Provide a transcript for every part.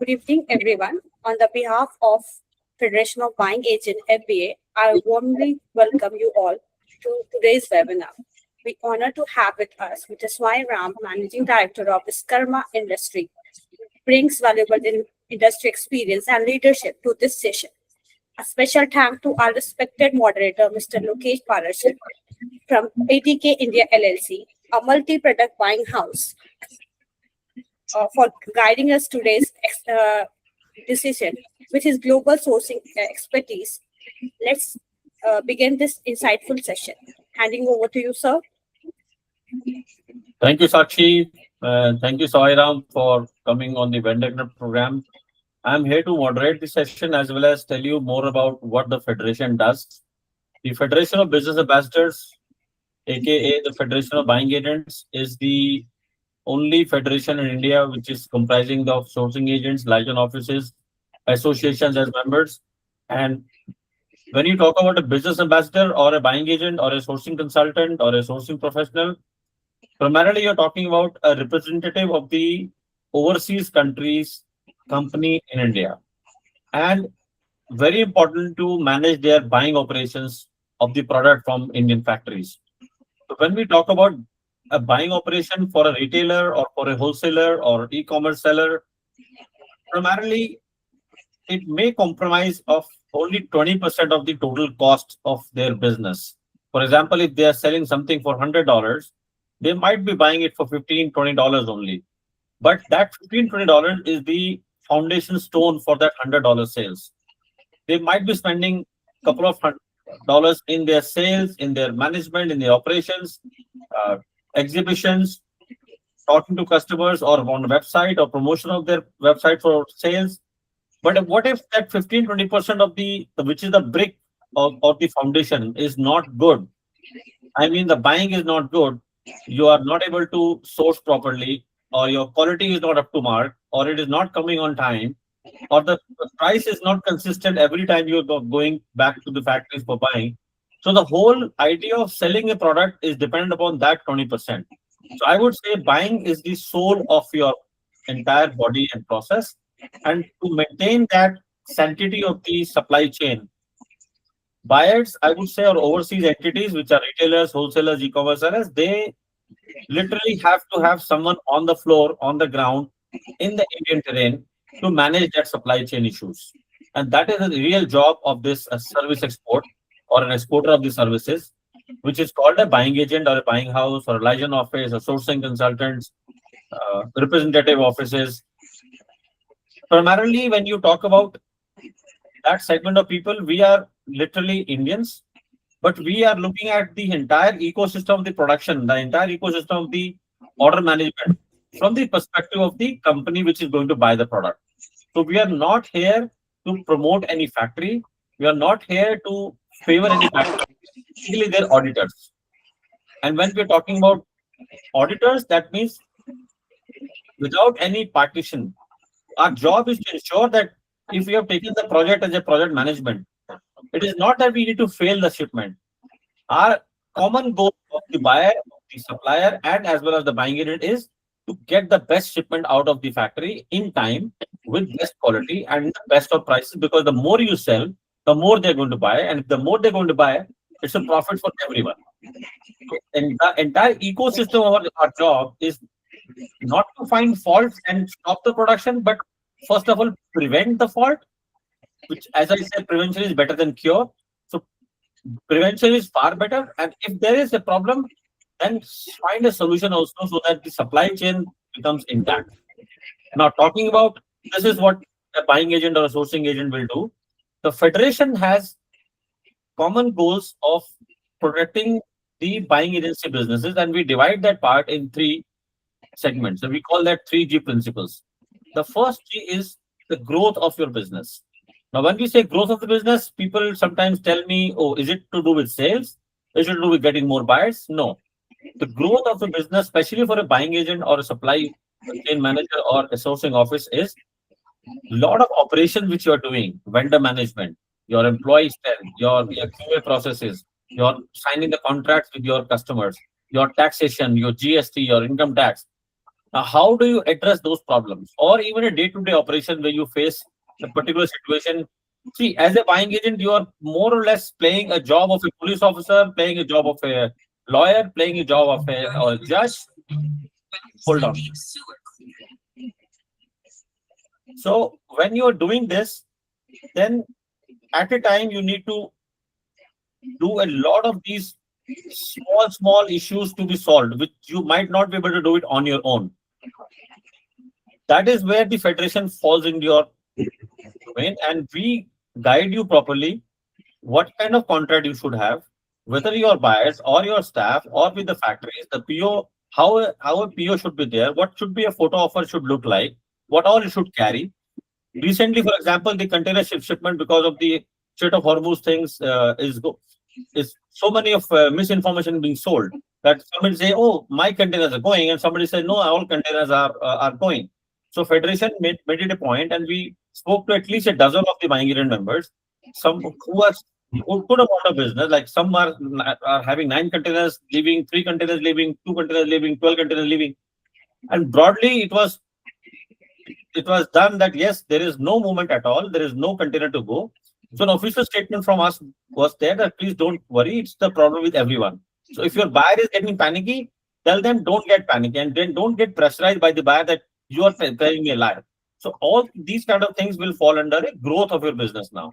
Good evening, everyone. On the behalf of Federation of Buying Agent FBA, I warmly welcome you all to today's webinar. We honor to have with us Mr. Swai Ram, Managing Director of Vishwakarma Industries, brings valuable industry experience and leadership to this session. A special thank to our respected moderator, Mr. Lokesh Parashar from ATK India LLC, a multi-product buying house, for guiding us today's decision with his global sourcing expertise. Let's begin this insightful session. Handing over to you, sir. Thank you, Sakshi. Thank you, Sairam, for coming on the vendor program. I'm here to moderate the session as well as tell you more about what the Federation does. The Federation of Business Ambassadors, aka the Federation of Buying Agents, is the only federation in India which is comprising of sourcing agents, license offices, associations as members. And when you talk about a business ambassador or a buying agent or a sourcing consultant or a sourcing professional, primarily you're talking about a representative of the overseas countries company in India. And very important to manage their buying operations of the product from Indian factories. So when we talk about a buying operation for a retailer or for a wholesaler or e-commerce seller, primarily it may compromise of only 20% of the total cost of their business. For example, if they are selling something for $100, they might be buying it for $15, $20 only. But that $15, $20 is the foundation stone for that $100 sales. They might be spending a couple of $100 in their sales, in their management, in their operations, exhibitions, talking to customers or on the website or promotion of their website for sales. But what if that 15-20% of which is the brick of the foundation is not good? I mean, the buying is not good. You are not able to source properly, or your quality is not up to mark, or it is not coming on time, or the price is not consistent every time you're going back to the factories for buying. So the whole idea of selling a product is dependent upon that 20%. So I would say buying is the soul of your entire body and process. And to maintain that sanctity of the supply chain, buyers, I would say, or overseas entities, which are retailers, wholesalers, e-commerce sellers, they literally have to have someone on the floor, on the ground, in the Indian terrain to manage that supply chain issues. And that is the real job of this service export or an exporter of the services, which is called a buying agent or a buying house or a license office or sourcing consultants, representative offices. Primarily, when you talk about that segment of people, we are literally Indians, but we are looking at the entire ecosystem of the production, the entire ecosystem of the order management from the perspective of the company which is going to buy the product. So we are not here to promote any factory. We are not here to favor any factory. Basically, they're auditors. And when we're talking about auditors, that means without any partition, our job is to ensure that if we have taken the project as a project management, it is not that we need to fail the shipment. Our common goal of the buyer, the supplier, and as well as the buying agent is to get the best shipment out of the factory in time with best quality and the best of prices, because the more you sell, the more they're going to buy. And if the more they're going to buy, it's a profit for everyone. And the entire ecosystem of our job is not to find faults and stop the production, but first of all, prevent the fault, which, as I said, prevention is better than cure. So prevention is far better. And if there is a problem, then find a solution also so that the supply chain becomes intact. Now, talking about this is what a buying agent or a sourcing agent will do. The Federation has common goals of protecting the buying agency businesses, and we divide that part in three segments. So we call that 3G principles. The first G is the growth of your business. Now, when we say growth of the business, people sometimes tell me, oh, is it to do with sales? Is it to do with getting more buyers? No. The growth of the business, especially for a buying agent or a supply chain manager or a sourcing office, is a lot of operations which you are doing, vendor management, your employee strength, your QA processes, your signing the contracts with your customers, your taxation, your GST, your income tax. Now, how do you address those problems? Or even a day-to-day operation where you face a particular situation. See, as a buying agent, you are more or less playing a job of a police officer, playing a job of a lawyer, playing a job of a or a judge. Hold on. So when you are doing this, then at a time you need to do a lot of these small issues to be solved, which you might not be able to do it on your own. That is where the federation falls into your domain, and we guide you properly what kind of contract you should have, whether your buyers or your staff or with the factories, the PO, how a PO should be there, what should be a photo offer should look like, what all it should carry. Recently, for example, the container shipment because of the Strait of Hormuz things is so many of misinformation being sold that somebody say, "Oh, my containers are going," and somebody say, "No, all containers are going." So Federation made it a point, and we spoke to at least a dozen of the buying agent members, some who could have got a business. Like some are having 9 containers leaving, 3 containers leaving, 2 containers leaving, 12 containers leaving, and broadly it was done that yes, there is no movement at all, there is no container to go. So an official statement from us was there that please don't worry, it's the problem with everyone. So if your buyer is getting panicky, tell them don't get panicky and then don't get pressurized by the buyer that you are telling me a lie. So all these kind of things will fall under a growth of your business now.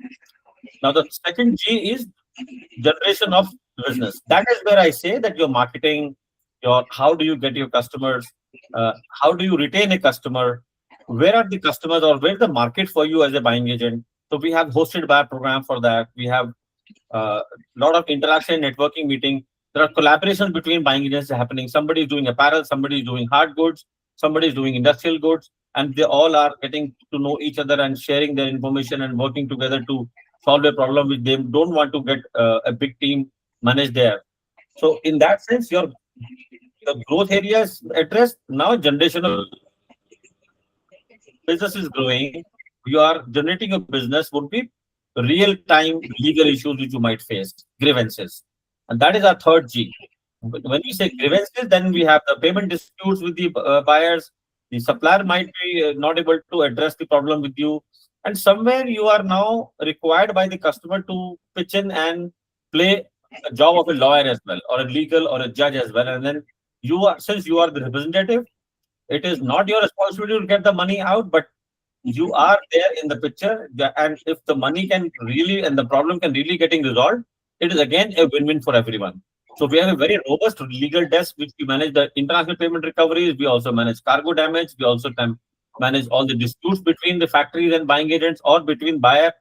Now the second G is generation of business. That is where I say that your marketing, your how do you get your customers, how do you retain a customer, where are the customers or where the market for you as a buying agent. So we have hosted buyer program for that. We have a lot of interaction, networking meeting. There are collaborations between buying agents happening. Somebody is doing apparel, somebody is doing hard goods, somebody is doing industrial goods, and they all are getting to know each other and sharing their information and working together to solve a problem which they don't want to get a big team managed there. So in that sense, your the growth areas addressed. Now generation of business is growing, you are generating a business would be real time legal issues which you might face, grievances. And that is our third G. When we say grievances, then we have the payment disputes with the buyers. The supplier might be not able to address the problem with you. And somewhere you are now required by the customer to pitch in and play a job of a lawyer as well, or a legal or a judge as well. And then you are, since you are the representative, it is not your responsibility to get the money out, but you are there in the picture. And if the money can really and the problem can really getting resolved, it is again a win-win for everyone. So we have a very robust legal desk which we manage the international payment recoveries. We also manage cargo damage. We also can manage all the disputes between the factories and buying agents or between buyer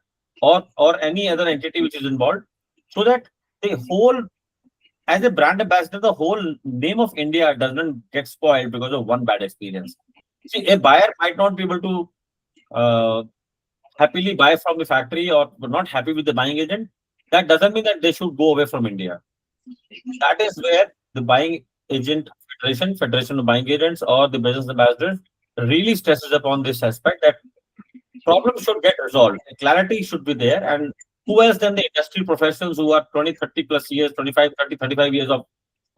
or any other entity which is involved, so that the whole, as a brand ambassador, the whole name of India doesn't get spoiled because of one bad experience. See, a buyer might not be able to uh, happily buy from the factory or not happy with the buying agent. That doesn't mean that they should go away from India. That is where the buying agent federation of buying agents or the business ambassadors really stresses upon this aspect that problems should get resolved. Clarity should be there. And who else than the industry professionals who are 20, 30 plus years, 25, 30, 35 years of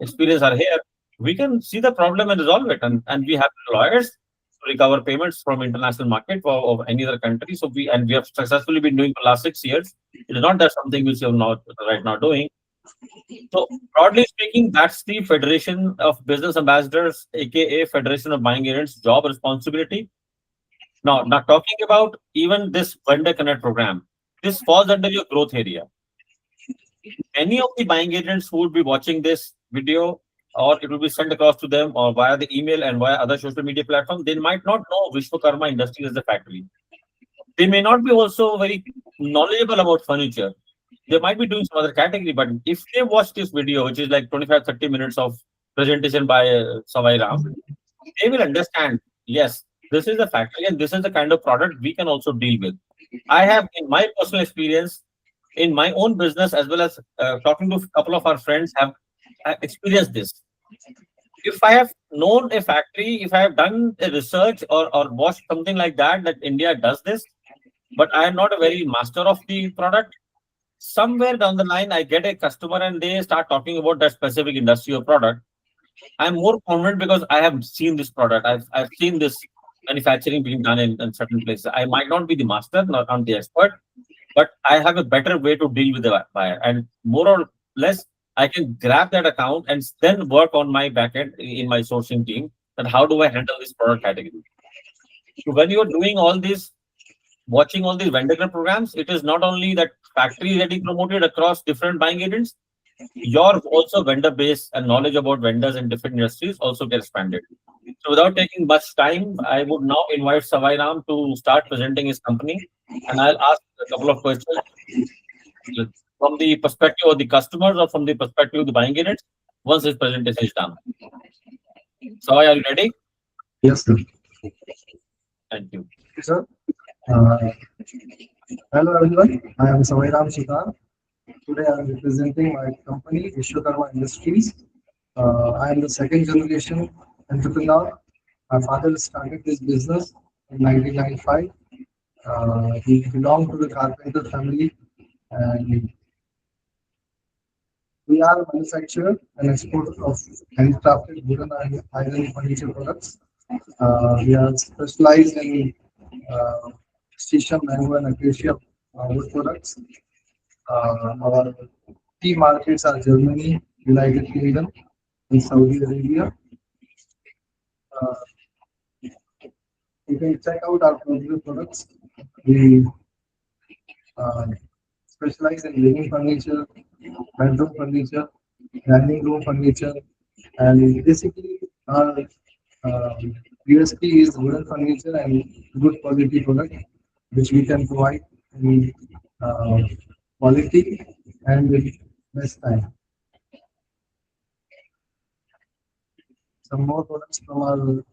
experience are here? We can see the problem and resolve it. And we have lawyers to recover payments from international market or of any other country. So we have successfully been doing for the last 6 years. It is not that something which we are not right now doing. So broadly speaking, that's the Federation of Business Ambassadors, aka Federation of Buying Agents, job responsibility. Now talking about even this vendor connect program, this falls under your growth area. Any of the buying agents who would be watching this video, or it will be sent across to them or via the email and via other social media platforms, they might not know Vishwakarma Industries as a factory. They may not be also very knowledgeable about furniture. They might be doing some other category, but if they watch this video, which is like 25, 30 minutes of presentation by Savai Ram, they will understand, yes, this is a factory and this is the kind of product we can also deal with. I have, in my personal experience, in my own business, as well as talking to a couple of our friends, have experienced this. If I have known a factory, if I have done a research or watched something like that, that India does this, but I am not a very master of the product, somewhere down the line, I get a customer and they start talking about that specific industry or product. I'm more confident because I have seen this product. I've seen this manufacturing being done in certain places. I might not be the master, not the expert, but I have a better way to deal with the buyer. And more or less, I can grab that account and then work on my backend in my sourcing team. That how do I handle this product category? So when you're doing all this, watching all these vendor club programs, it is not only that factory getting promoted across different buying agents, your also vendor base and knowledge about vendors in different industries also get expanded. So without taking much time, I would now invite Savairam to start presenting his company, and I'll ask a couple of questions from the perspective of the customers or from the perspective of the buying units once his presentation is done. Savai, are you ready? Yes, sir. Thank you. Sir. Uh, Hello, everyone. I am Ram Suthar. Today, I am representing my company, Vishwakarma Industries. I am the second generation entrepreneur. My father started this business in 1995. He belonged to the carpenter family, and we are a manufacturer and exporter of handcrafted wooden and iron furniture products. We are specialized in uh, Sheesham, mango, and Acacia wood products. Our key markets are Germany, United Kingdom, and Saudi Arabia. Uh, you can check out our popular products. We uh, specialize in living furniture, bedroom furniture, dining room furniture, and basically our uh, USP is wooden furniture and good quality product, which we can provide in uh, quality and with less time. Some more products from our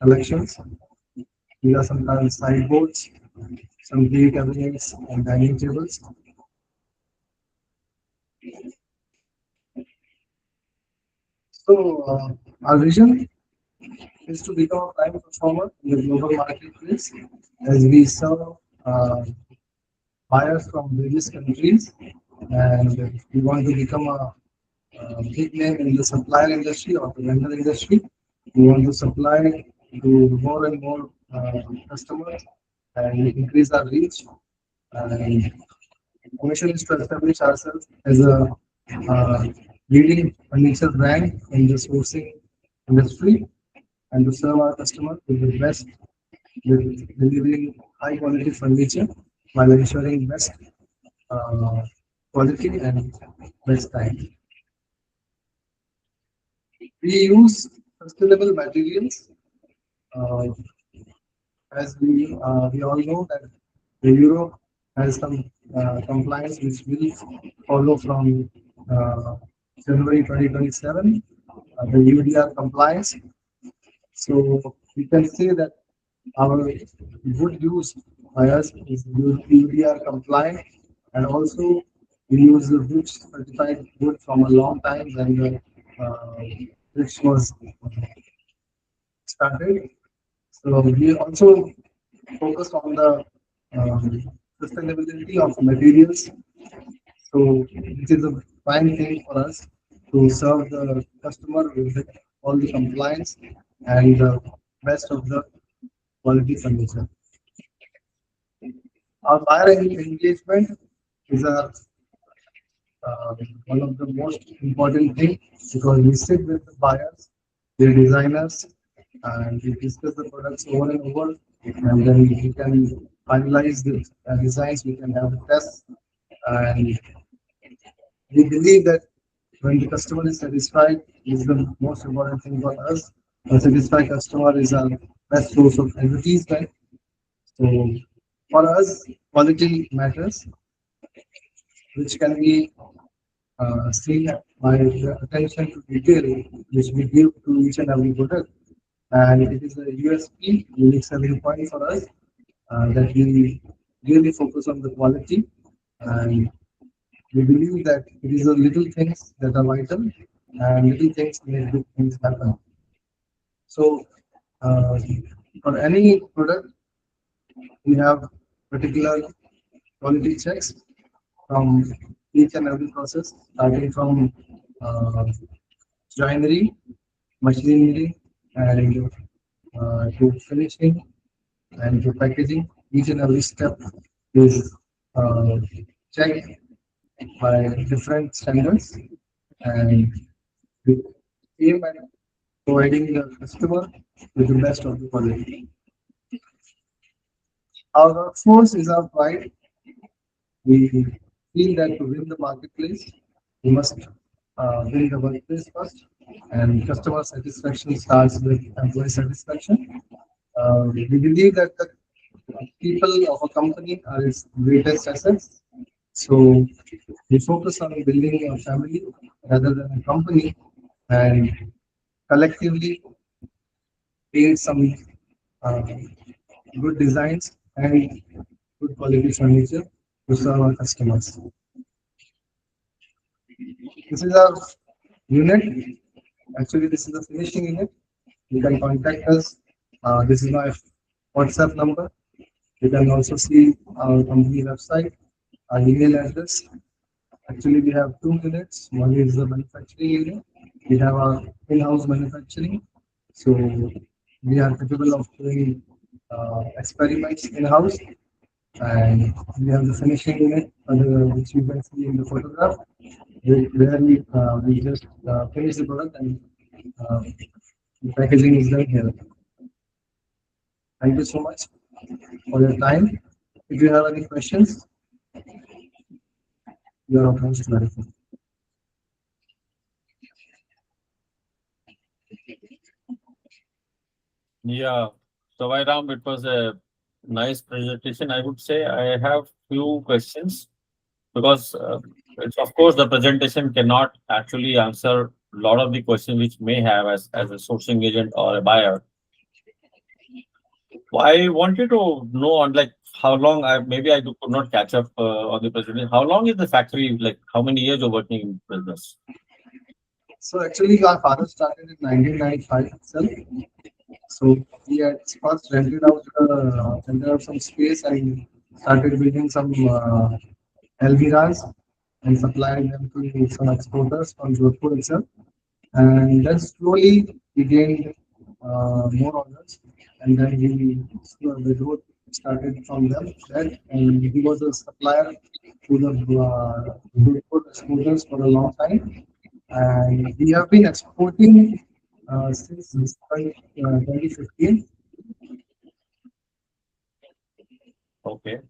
collections. These are some kind of sideboards, some tea cabinets, and dining tables. So, our vision is to become a prime performer in the global marketplace as we serve uh, buyers from various countries, and we want to become a big name in the supplier industry or the vendor industry. We want to supply to more and more customers and increase our reach. And our mission is to establish ourselves as a uh, leading furniture brand in the sourcing industry and to serve our customers with the best, with delivering high quality furniture while ensuring best uh, quality and best time. We use sustainable materials uh, as we all know that the Europe has some compliance which will follow from January 2027, the UDR compliance. So we can say that our wood use by us is UDR compliant, and also we use the wood certified wood from a long time when the which was started. So we also focus on the sustainability of materials. So it is a prime thing for us to serve the customer with all the compliance and the best of the quality furniture. Our buyer engagement is uh, one of the most important thing because we sit with the buyers, the designers, and we discuss the products over and over, and then we can finalize the designs. We can have tests, and we believe that when the customer is satisfied, is the most important thing for us. A satisfied customer is our best source of advertisement. So for us, quality matters, which can be seen by the attention to detail which we give to each and every product. And it is a USP, unique selling point for us, that we really focus on the quality. And we believe that it is the little things that are vital and little things make big things happen. So, uh, for any product, we have particular quality checks from each and every process, starting from uh, joinery machinery, and to finishing and to packaging. Each and every step is uh, checked by different standards, and we aim at providing the customer with the best of the quality. Our workforce is our pride. We feel that to win the marketplace, we must win the workplace first, and customer satisfaction starts with employee satisfaction. We believe that the people of a company are its greatest assets. So we focus on building a family rather than a company, and collectively create some uh, good designs and good quality furniture to serve our customers. This is our unit. Actually, this is the finishing unit. You can contact us. This is my WhatsApp number. You can also see our company website, our email address. Actually, we have two units. One is the manufacturing unit. We have our in-house manufacturing. So we are capable of doing experiments in-house. And we have the finishing unit, which you can see in the photograph, where we just finish the product and uh, the packaging is done here. Thank you so much for your time. If you have any questions, you are most welcome. Yeah. So, Ram, it was a nice presentation. I would say I have few questions because it's, of course, the presentation cannot actually answer a lot of the questions which may have as a sourcing agent or a buyer. I wanted to know on like how long could not catch up on the presentation. How long is the factory? Like how many years of working in business? So actually, our father started in 1995 itself. So he had first rented out some space and started building some Almiras and supplying them to some exporters from Jodhpur itself. And then slowly we gained more orders, and then the growth started from them. That and he was a supplier to the Jodhpur exporters for a long time, and we have been exporting since 2015. Okay.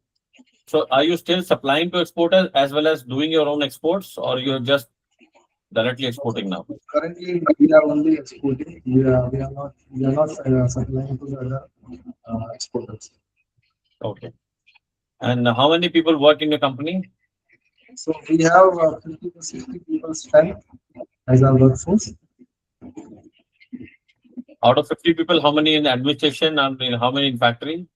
So are you still supplying to exporters as well as doing your own exports, or you're just directly exporting now? Currently, we are only exporting. We are not supplying to the other exporters. Okay. And how many people work in your company? So we have 50 to 60 people strength as our workforce. Out of 50 people, how many in administration and how many in factory?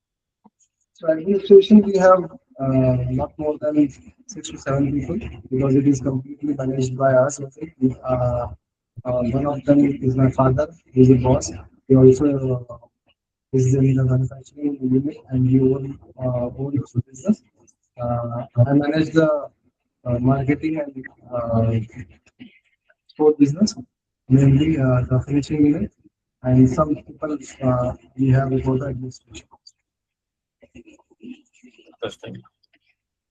So administration we have not more than 6 to 7 people because it is completely managed by us. I think. One of them is my father, who is a boss. He also is in the manufacturing unit and he owns the business. I manage the marketing and store business, mainly the finishing unit, and some people we have for the administration. Interesting.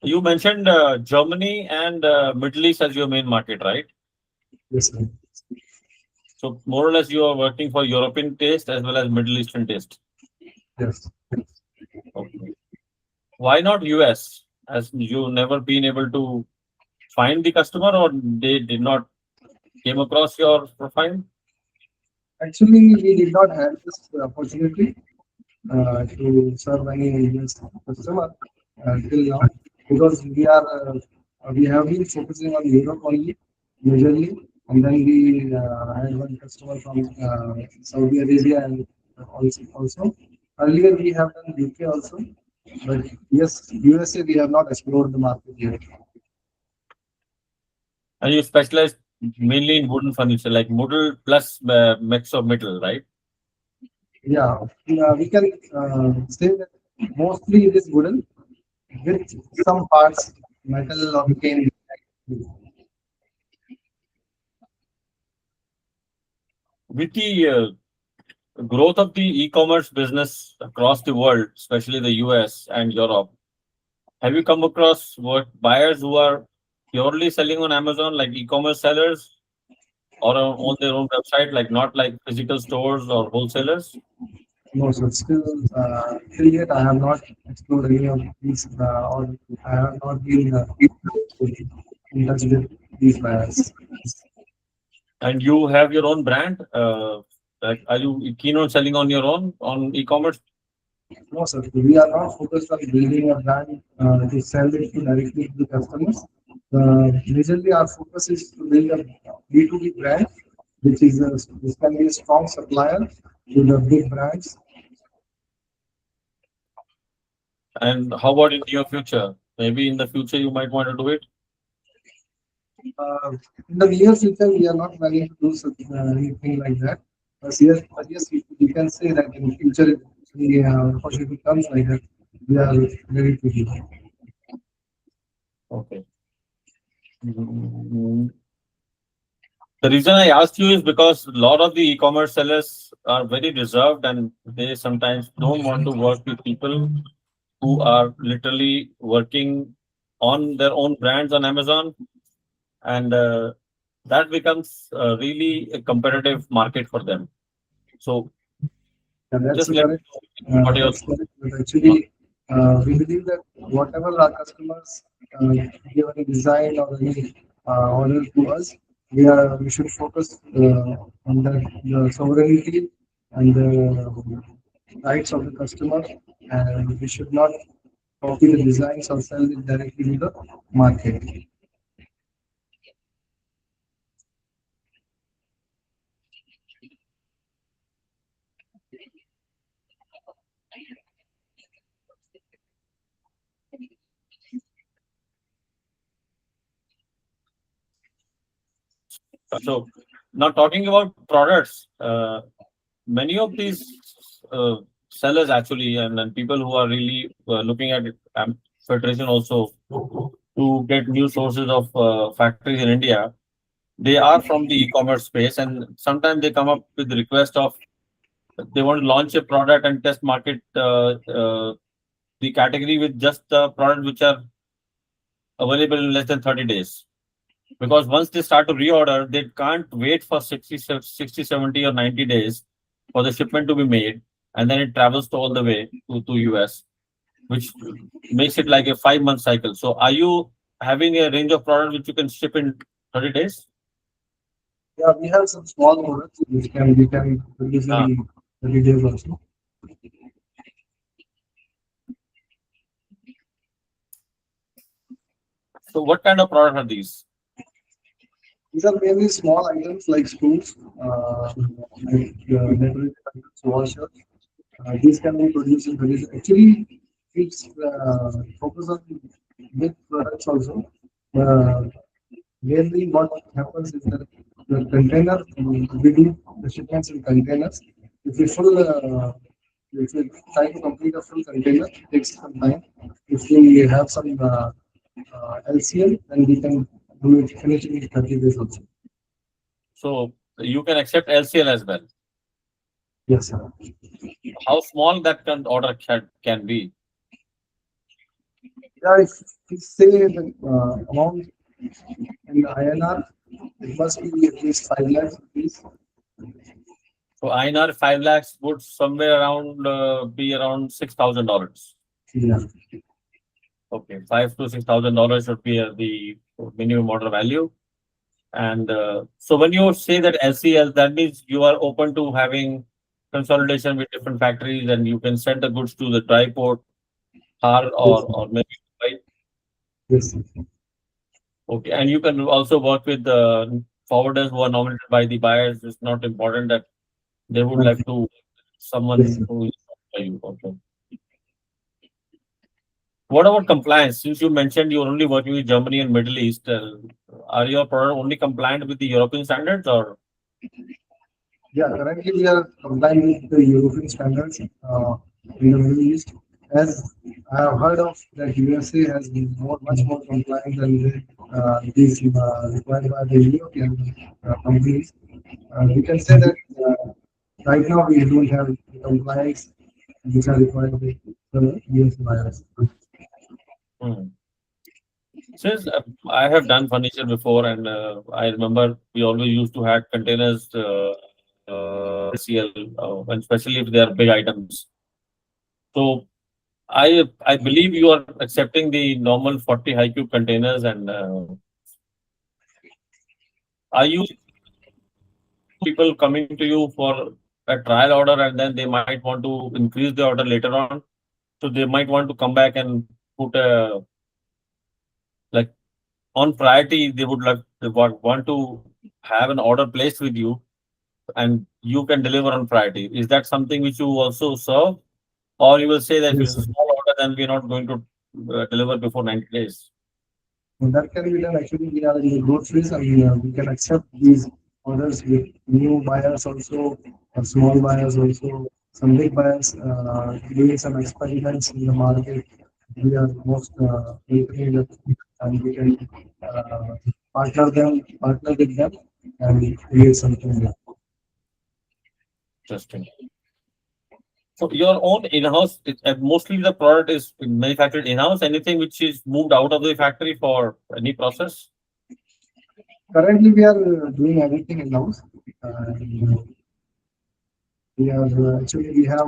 You mentioned Germany and Middle East as your main market, right? Yes, sir. So more or less you are working for European taste as well as Middle Eastern taste. Yes. Okay. Why not US? As you never been able to find the customer or they did not came across your profile? Actually, we did not have this opportunity to serve any US customer till now because we have been focusing on Europe only majorly, and then we had one customer from Saudi Arabia and also earlier we have done UK also, but yes, USA we have not explored the market yet. And you specialize mainly in wooden furniture, like modal plus mix of metal, right? Yeah, we can say that mostly it is wooden with some parts metal or cane. With the growth of the e-commerce business across the world, especially the US and Europe, have you come across what buyers who are purely selling on Amazon, like e-commerce sellers, or on their own website, like not like physical stores or wholesalers? No, so still, till yet I have not explored any of these, or I have not been in touch with these buyers. And you have your own brand. Like, are you keen on selling on your own on e-commerce? No, sir, we are not focused on building a brand to sell it to directly to the customers. Majorly, our focus is to build a B2B brand, which can be a strong supplier to the big brands. And how about in your future? Maybe in the future you might want to do it. Uh, in the near future, we are not planning to do such, anything like that. But yes, we can say that in the future, if the opportunity comes like that, we are ready to do. Okay. Mm, The reason I asked you is because a lot of the e-commerce sellers are very reserved and they sometimes don't want to work with people who are literally working on their own brands on Amazon, and that becomes really a competitive market for them. So And that's just let me correct. know what your That's correct. But actually, we believe that whatever our customers give any design or any order to us, we should focus on the sovereignty and the rights of the customer, and we should not copy the designs or sell it directly to the market. so now talking about products. Many of these sellers actually and people who are really looking at it, federation also to get new sources of factories in India, they are from the e-commerce space, and sometimes they come up with the request of they want to launch a product and test market the category with just the product which are available in less than 30 days. Because once they start to reorder, they can't wait for 60, 70 or 90 days for the shipment to be made, and then it travels to all the way to US, which makes it like a 5 month cycle. So are you having a range of products which you can ship in 30 days? Yeah, we have some small products which can we can produce Uh, in 30 days also. so what kind of product are these? These are mainly small items like stools, decorative items, washers. These can be produced in various. Actually, it's focus on big products also. Uh, Mainly, what happens is that the container we do the shipments in containers. If we full, if we try to complete a full container, it takes some time. If we have some LCL, then we can do it finish it in 30 days also. So you can accept LCL as well. Yes, sir. How small that can order can be? Yeah, if we say the amount in INR, it must be at least 5 lakhs rupees. So INR 5 lakhs would somewhere around be around $6,000. Yeah. Okay, $5,000 to $6,000 should be the minimum order value. And so when you say that LCL, that means you are open to having consolidation with different factories, and you can send the goods to the dry port, Har, Yes, or maybe right. yes, Okay, and you can also work with the forwarders who are nominated by the buyers. It's not important that they would like to yes. someone who is by you. Okay. What about compliance? Since you mentioned you're only working with Germany and Middle East, are your product only compliant with the European standards, or Yeah, currently we are complying with the European standards in the Middle East. As I have heard of that USA has been much more compliant than these required by the European companies. We can say that right now we don't have compliance which are required with the US buyers. Hmm. Since I have done furniture before, and I remember we always used to have containers, CL, and especially if they are big items. So I believe you are accepting the normal 40 high cube containers, and are you people coming to you for a trial order, and then they might want to increase the order later on? So they might want to come back and put a, like, on priority. They would like they want to have an order placed with you, and you can deliver on priority. Is that something which you also serve, or you will say that if Yes, it's a sir. small order, then we're not going to deliver before 90 days? So that can be done. Actually, we are in the growth phase and we can accept these orders with new buyers also, small buyers also, some big buyers doing some experiments in the market. We are most interested and we can uh, partner with them, and create something new. Interesting. So your own in-house, mostly the product is manufactured in-house. Anything which is moved out of the factory for any process? Currently, we are doing everything in house. We are actually we have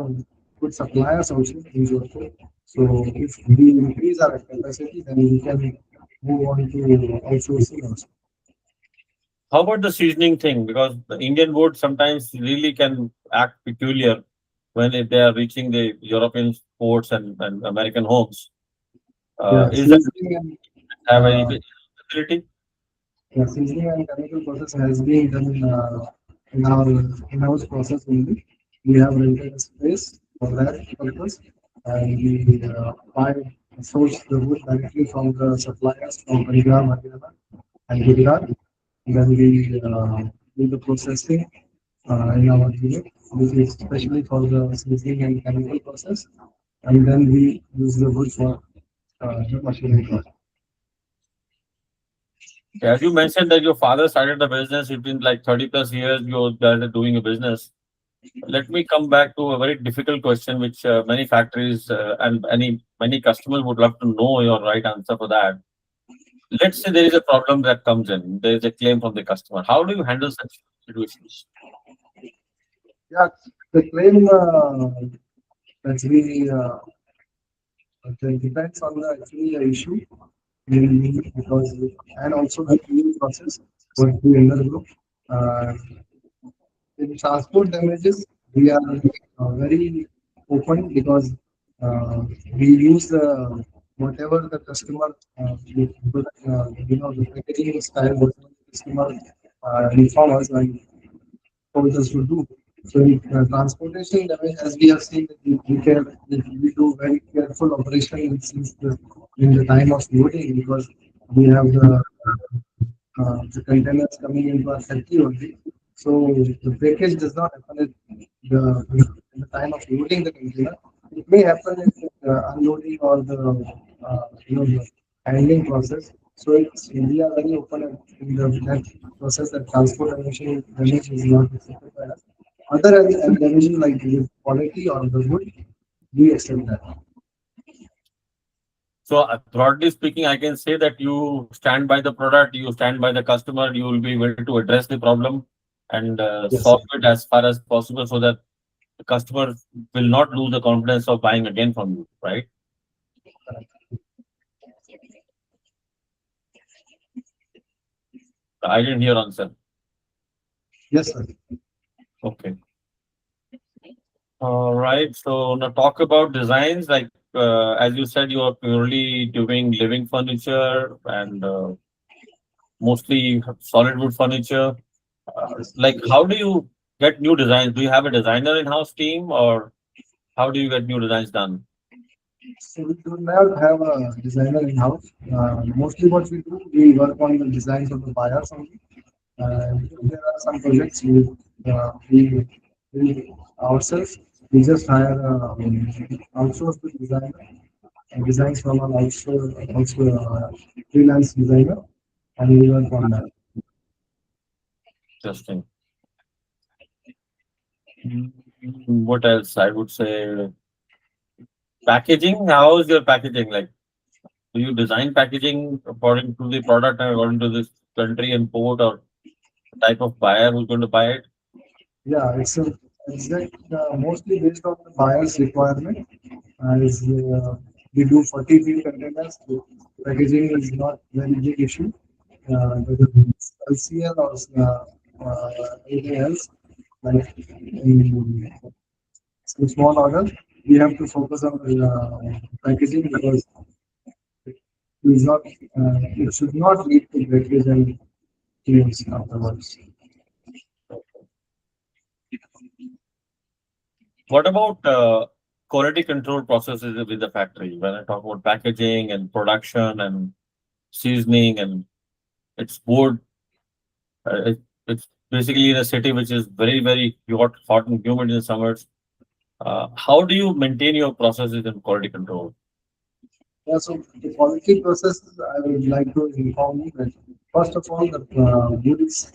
good suppliers also in Jodhpur. So if we increase our capacity, then we can move on to outsourcing also. How about the seasoning thing? Because the Indian wood sometimes really can act peculiar when they are reaching the European ports and American homes. Yeah, Is that seasoning and have any uh, facility? yeah, seasoning and chemical process has been done in our in-house process only. We have rented a space for that purpose, and we buy source the wood directly from the suppliers from Punjab, Haryana, and Gujarat. Then we do the processing in our unit, which is especially for the seasoning and chemical process, and then we use the wood for the machinery process. As you mentioned that your father started the business, it's been like 30 plus years you guys are doing a business. Let me come back to a very difficult question, which many factories and many customers would love to know your right answer for that. Let's say there is a problem that comes in, there is a claim from the customer. How do you handle such situations? Yeah, the claim that's really it depends on the actually the issue because and also the cleaning process what we undergo. Uh, in transport damages, we are very open because uh, we use whatever the customer the packaging style whatever the customer inform us and told us to do. So in transportation damage, as we have seen, that we do very careful operation since in the time of loading because we have the containers coming into our factory only. So the breakage does not happen at the time of loading the container. It may happen in the unloading or the handling process. So we are very open in the that process that transport damage is not accepted by us. Other and damage like the quality or the wood, we accept that. So broadly speaking, I can say that you stand by the product, you stand by the customer, you will be able to address the problem and Yes, sir. solve it as far as possible so that the customer will not lose the confidence of buying again from you, right? I didn't hear answer. Yes, sir. Okay. All right. So now talk about designs. Like as you said, you are purely doing living furniture and mostly solid wood furniture. Yes. Like how do you get new designs? Do you have a designer in-house team, or how do you get new designs done? So we do not have a designer in house. Mostly what we do, we work on the designs of the buyers only. If there are some projects we ourselves, we just hire outsource the designer and designs from an freelance designer, and we work on that. Interesting. What else? I would say packaging. How is your packaging? Like, do you design packaging according to the product and according to this country and port or type of buyer who's going to buy it? Yeah, it's a exact mostly based on the buyer's requirement. As we do 40 feet containers, so packaging is not very big issue. Whether it's LCL or anything else, like in small order, we have to focus on packaging because it is not, it should not lead to breakage and claims afterwards. What about quality control processes with the factory? When I talk about packaging and production and seasoning and it's wood, it's basically in a city which is very, very hot and humid in summers. How do you maintain your processes and quality control? Yeah, so the quality process, I would like to inform you that first of all, the wood is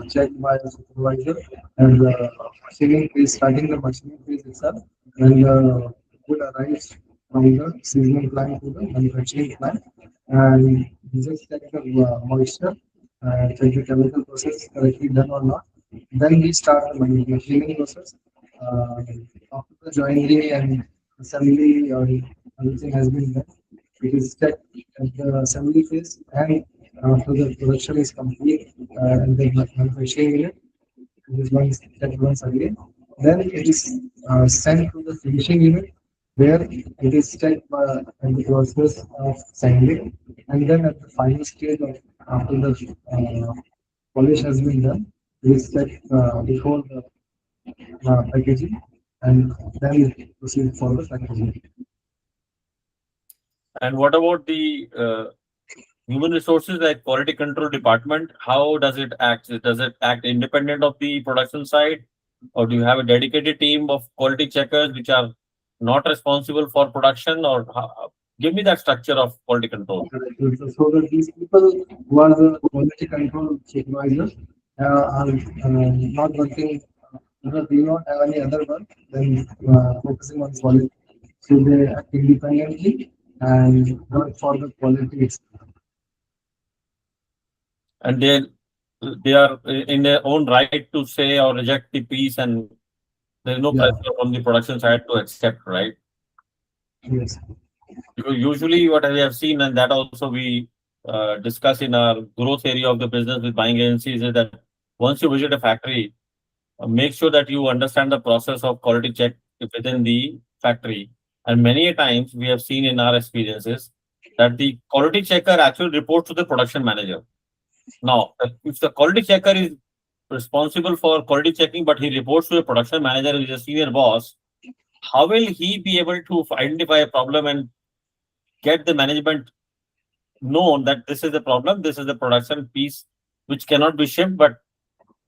checked by the supervisor and the machining phase, starting the machining phase itself, when the wood arrives from the seasoning plant to the manufacturing plant, and we just check the moisture, check the chemical process correctly done or not. Then we start the machining process. Uh, After the joinery and assembly or everything has been done, it is checked at the assembly phase and after the production is complete in the manufacturing unit, it is once checked once again. Then it is sent to the finishing unit where it is checked in the process of sanding, and then at the final stage of after the polish has been done, it is checked before the packaging, and then proceed for the packaging. And what about the human resources like quality control department? How does it act? Does it act independent of the production side, or do you have a dedicated team of quality checkers which are not responsible for production? Or give me that structure of quality control. So that these people who are the quality control supervisors are not working, they do not have any other work than focusing on quality. So they act independently and work for the quality itself. And they are in their own right to say or reject the piece, and there is no Yeah, pressure from the production side to accept, right? yes. Because usually what we have seen, and that also we discuss in our growth area of the business with buying agencies, is that once you visit a factory, make sure that you understand the process of quality check within the factory. And many a times we have seen in our experiences that the quality checker actually reports to the production manager. Now, if the quality checker is responsible for quality checking, but he reports to the production manager, who is a senior boss, how will he be able to identify a problem and get the management known that this is the problem, this is the production piece which cannot be shipped, but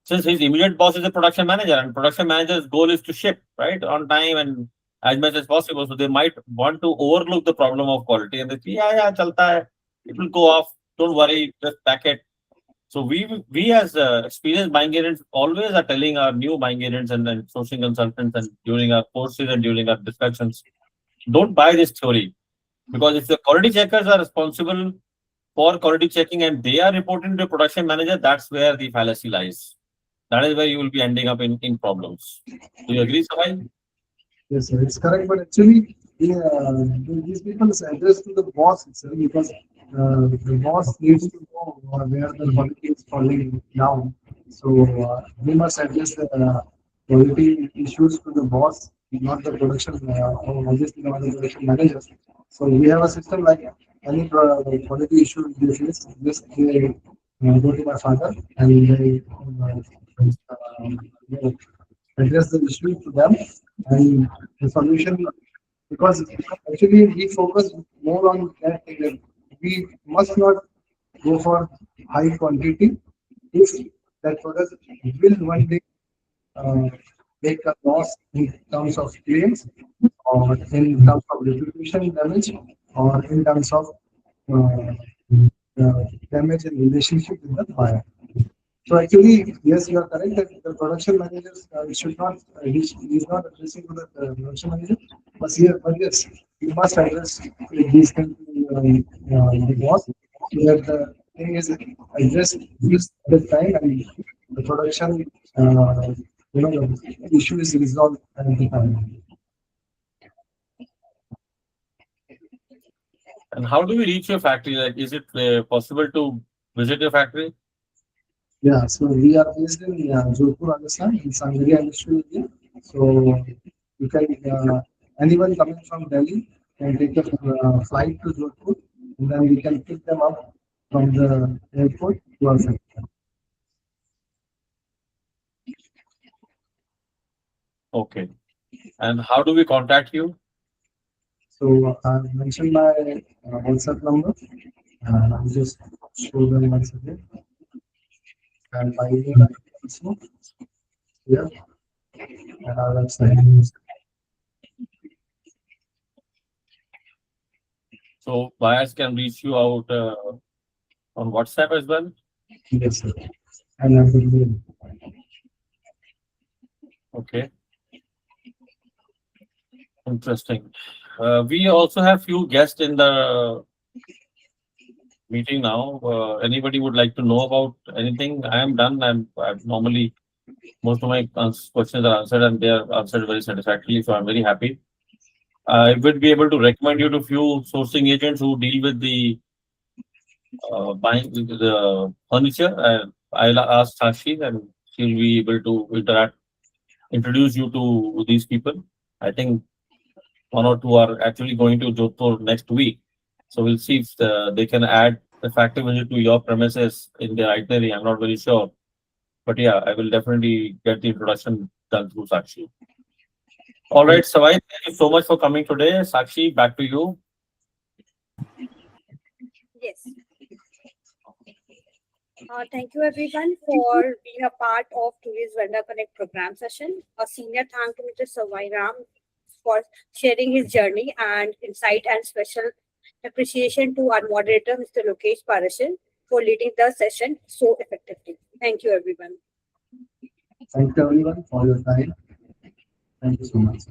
since his immediate boss is a production manager and production manager's goal is to ship right on time and as much as possible, so they might want to overlook the problem of quality and they say, yeah, chalta hai, it will go off, don't worry, just pack it. So we as experienced buying agents always are telling our new buying agents and sourcing consultants and during our courses and during our discussions, don't buy this theory, because if the quality checkers are responsible for quality checking and they are reporting to the production manager, that's where the fallacy lies. That is where you will be ending up in problems. Do you agree, Sahai? Yes, sir, it's correct. But actually, yeah, these people address to the boss itself because the boss needs to know where the quality is falling down. So we must address the quality issues to the boss, not the production, or obviously not the production managers. So we have a system like any quality issue they face, just they go to my father and they address the issue to them and the solution because actually we focus more on that thing that we must not go for high quantity if that product will one day uh, make a loss in terms of claims or in terms of reputation damage or in terms of uh, damage in relationship with the buyer. So actually, yes, you are correct that the production managers should not, he is not addressing to the production manager, but yes, you must address these things to the boss so that the thing is addressed this at the time and the production, the issue is resolved at the time. And how do we reach your factory? Like, is it possible to visit your factory? Yeah, so we are based in Jodhpur, Rajasthan, in Sangria Industrial Area. So you can, anyone coming from Delhi can take a flight to Jodhpur, and then we can pick them up from the airport to our factory. Okay. And how do we contact you? So I've mentioned my WhatsApp number. I'll just show them once again. And my email ID also. Yeah, and our website. So buyers can reach you out on WhatsApp as well. Yes, sir. And I will be Okay, interesting. We also have few guests in the meeting now. Anybody would like to know about anything? I am done. I'm normally most of my questions are answered and they are answered very satisfactorily. So I'm very happy. I would be able to recommend you to few sourcing agents who deal with the buying the furniture. I'll ask Sashi and she'll be able to introduce you to these people. I think one or two are actually going to Jodhpur next week. So we'll see if they can add the factory visit to your premises in their itinerary. I'm not very sure. But yeah, I will definitely get the introduction done through Sakshi. All right, Savai, thank you so much for coming today. Sakshi, back to you. Yes. Thank you everyone for being a part of today's Vendor Connect program session. A senior thank to Mr. Savai Ram for sharing his journey and insight, and special appreciation to our moderator, Mr. Lokesh Parashin, for leading the session so effectively. Thank you everyone. thank you everyone for your time. Thank you so much.